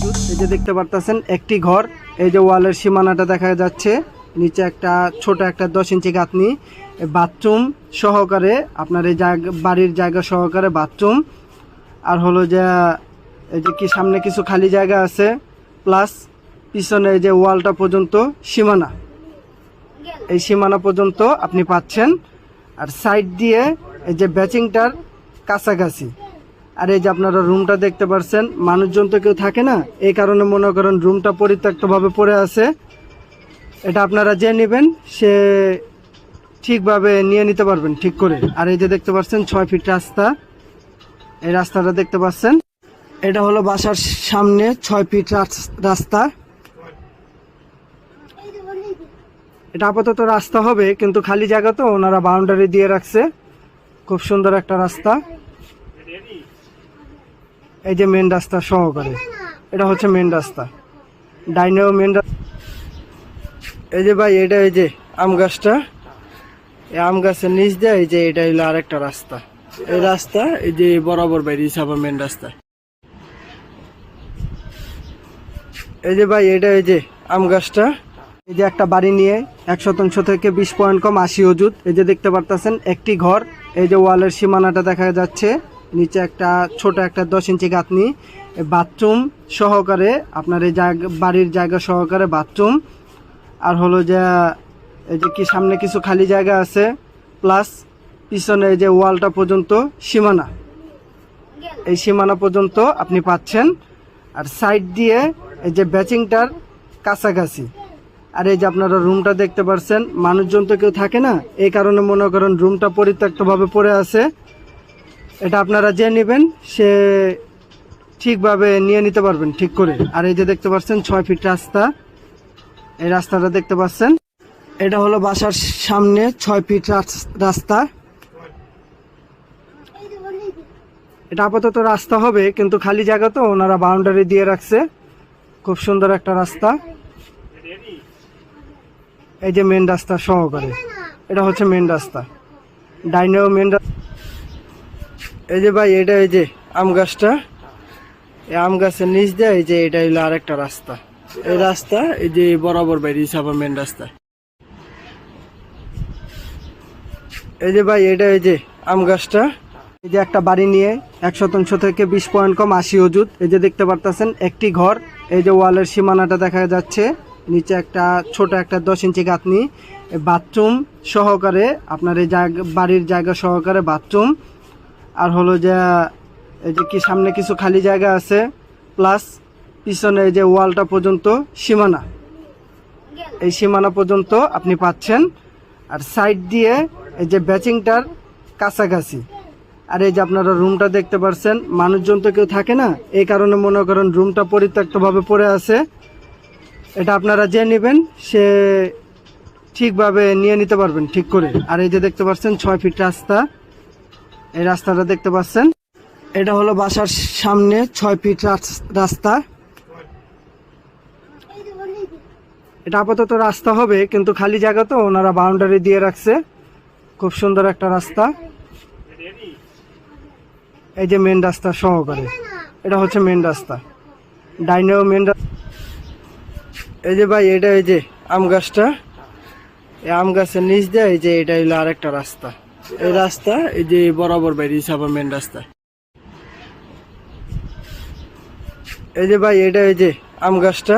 ওষুধ। এই যে দেখতে পারতেছেন একটি ঘর, এই যে ওয়ালের সীমানাটা দেখা যাচ্ছে, নিচে একটা ছোট একটা 10 ইঞ্চি গাঁথনি, বাথরুম সহকারে আপনার এই জায়গা, বাড়ির জায়গা সহকারে বাথরুম। আর হলো যে এই যে কি সামনে কিছু খালি জায়গা আছে, প্লাস পিছনে এই যে ওয়ালটা পর্যন্ত সীমানা, এই সীমানা পর্যন্ত আপনি পাচ্ছেন। আর সাইড দিয়ে এই যে ব্যাচিংটার কাছাকাছি। আর এই যে আপনারা রুমটা দেখতে পাচ্ছেন, মানুষজন তো কেউ থাকে না, এই কারণে মনে করেন রুমটা পরিত্যক্তভাবে পড়ে আছে। এটা আপনারা যে নেবেন সে ঠিকভাবে নিয়ে নিতে পারবেন ঠিক করে। আর এই যে দেখতে পাচ্ছেন 6 ফিট রাস্তা, এই রাস্তাটা দেখতে পাচ্ছেন, এটা হলো বাসার সামনে 6 ফিট রাস্তা। এটা আপাতত রাস্তা হবে, কিন্তু খালি জায়গা তো ওনারা বাউন্ডারি দিয়ে রাখছে। খুব সুন্দর একটা রাস্তা, এই যে মেন রাস্তা সহকারে, এটা হচ্ছে মেন রাস্তা, ডাইনেও মেন। এই যে ভাই, এটা এই যে আম গাছটা, এই আম গাছের নিচ দিয়ে এই যে এটা হলো আরেকটা রাস্তা, এই রাস্তা এই যে বরাবর বাইরে আবার মেন রাস্তা। এই যে ভাই, এটা এই যে আম গাছটা, এই যে একটা বাড়ি নিয়ে 100% থেকে 20 পয়েন্ট কম 80 ওজুদ। এই যে দেখতে পারতেছেন একটি ঘর, এই যে ওয়ালের সীমানাটা দেখা যাচ্ছে, নিচে একটা ছোট একটা 10 ইঞ্চি গাঁথনি, বাথরুম সহকারে আপনার এই জায়গা, বাড়ির জায়গা সহকারে বাথরুম। আর হলো যে এই যে কি সামনে কিছু খালি জায়গা আছে, প্লাস পিছনে এই যে ওয়ালটা পর্যন্ত সীমানা, এই সীমানা পর্যন্ত আপনি পাচ্ছেন। আর সাইড দিয়ে এই যে ব্যাচিংটার কাছাকাছি। আর এই যে আপনারা রুমটা দেখতে পাচ্ছেন, মানুষজন তো কেউ থাকে না, এই কারণে মনে করেন রুমটা পরিত্যক্তভাবে পড়ে আছে। এটা আপনারা যে নেবেন সে ঠিকভাবে নিয়ে নিতে পারবেন ঠিক করে। আর এই যে দেখতে পাচ্ছেন 6 ফিট রাস্তা, এই রাস্তাটা দেখতে পাচ্ছেন, এটা হলো বাসার সামনে 6 ফিট রাস্তা। এটা আপাতত রাস্তা হবে, কিন্তু খালি জায়গা তো ওনারা বাউন্ডারি দিয়ে রাখছে। খুব সুন্দর একটা রাস্তা, এই যে মেন রাস্তা সহকারে, এটা হচ্ছে মেন রাস্তা, ডাইনেও মেন রাস্তা। এই যে ভাই, এটা এই যে আম গাছটা, এই আম গাছের নিচ দিয়ে এই যে এটা হলো আরেকটা রাস্তা, এই রাস্তা এই যে বরাবর বাইরে আবার মেন রাস্তা। এই যে ভাই, এটা এই যে আম গাছটা, এই যে একটা বাড়ি নিয়ে 100% থেকে 20 পয়েন্ট কম 80 ওজুদ। এই যে দেখতে পারতেছেন একটি ঘর, এই যে ওয়ালের সীমানাটা দেখা যাচ্ছে, নিচে একটা ছোট একটা 10 ইঞ্চি গাঁথনি, বাথরুম সহকারে আপনার এই জায়গা, বাড়ির জায়গা সহকারে বাথরুম। আর হলো যে এই যে কি সামনে কিছু খালি জায়গা আছে, প্লাস পিছনে এই যে ওয়ালটা পর্যন্ত সীমানা, এই সীমানা পর্যন্ত আপনি পাচ্ছেন। আর সাইড দিয়ে এই যে ব্যাচিংটার কাছাকাছি। আর এই যে আপনারা রুমটা দেখতে পাচ্ছেন, মানুষজন তো কেউ থাকে না, এই কারণে মনে করেন রুমটা পরিত্যক্তভাবে পড়ে আছে। এটা আপনারা যে নেবেন সে ঠিকভাবে নিয়ে নিতে পারবেন ঠিক করে। আর এই যে দেখতে পাচ্ছেন 6 ফিট রাস্তা, এই রাস্তাটা দেখতে পাচ্ছেন, এটা হলো বাসার সামনে 6 ফিট রাস্তা। এটা আপাতত রাস্তা হবে, কিন্তু খালি জায়গা তো ওনারা বাউন্ডারি দিয়ে রাখছে। খুব সুন্দর একটা রাস্তা, এই যে মেন রাস্তা সহকারে, এটা হচ্ছে মেন রাস্তা, ডাইনেও মেন রাস্তা। এই যে ভাই, এটা এই যে আম গাছটা, এই আম গাছের নিচ দিয়ে এই যে এটা হলো আরেকটা রাস্তা, এই রাস্তা এই যে বরাবর বাইরে আবার মেন রাস্তা। এই যে ভাই, এটা এই যে আম গাছটা,